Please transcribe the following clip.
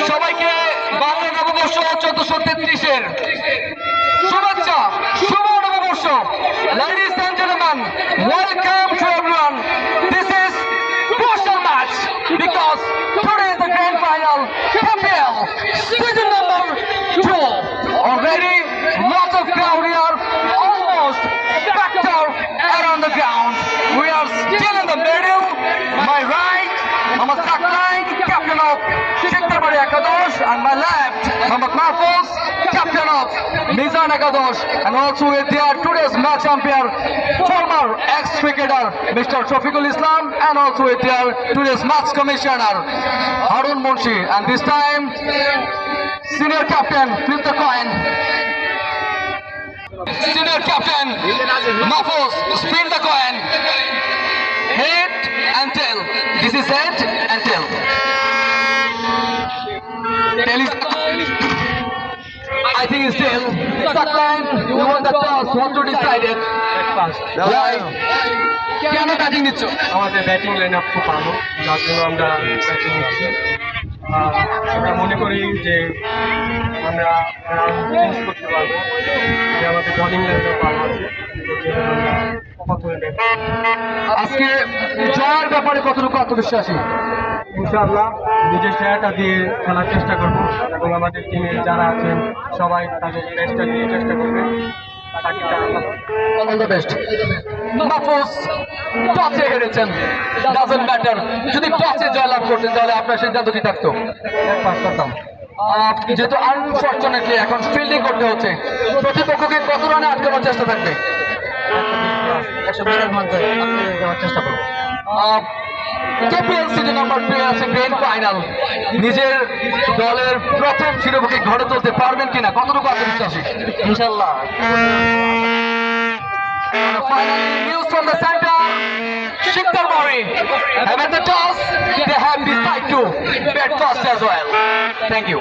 সবাইকে বাংলা নববর্ষ 1433-এর শুভেচ্ছা, শুভ নববর্ষ। Ladies and gentlemen, welcome to everyone. This is crucial match because today is the grand final KPL season number 2. Already lots of crowd here, almost packed out around the ground. We are still in the middle. My right, Mohammad Sakline, captain of Shikhtarbari Ekadosh, and my left, Mohammad Mahfouz, captain of Mizan Ekadosh, and also with their today's match umpire, former ex-cricketer Mr. Shafiqul Islam, and also with their today's match commissioner Harun Munshi, and this time senior captain flip the coin. Senior captain Mahfouz spin the coin. Head and tail. This is head and tail. Tail is, I think it's tail. Sakline, you want the toss? What to decide it? Why? কেন batting নিচ্ছ? আমাদের batting line up খুব ভালো, যার জন্য আমরা batting নিচ্ছি। আমরা মনে করি যে আমরা চেঞ্জ করতে পারবো, যে আমাদের বোলিং লাইনটা ভালো আছে। আজকে জয়ের ব্যাপারে কতটুকু আত্মবিশ্বাসী? ইনশাআল্লাহ নিজের সেরাটা দিয়ে খেলার চেষ্টা করব এবং আমাদের টিমে যারা আছেন সবাই তাদের বেস্টটা দিয়ে চেষ্টা করবে। All the best. মাহফুজ টসে হেরেছেন, ডাজন্ট ম্যাটার। যদি টসে জয়লাভ করতেন তাহলে আপনার সিদ্ধান্ত কি থাকতো? পাস করতাম। যেহেতু আনফর্চুনেটলি এখন ফিল্ডিং করতে হচ্ছে, প্রতিপক্ষকে কত রানে আটকানোর চেষ্টা থাকবে? 120 রান দেওয়ার চেষ্টা করবো। কেপিএল সিজন নাম্বার 2 আছে গ্র্যান্ড ফাইনাল। নিজের দলের প্রথম শিরোপাকে ঘরে তুলতে পারবেন কিনা, কতটুকু আত্মবিশ্বাসী? ইনশাআল্লাহ। Finally, news from the center. Shikhtarbari have at the toss. They have decided to bat first as well. Thank you.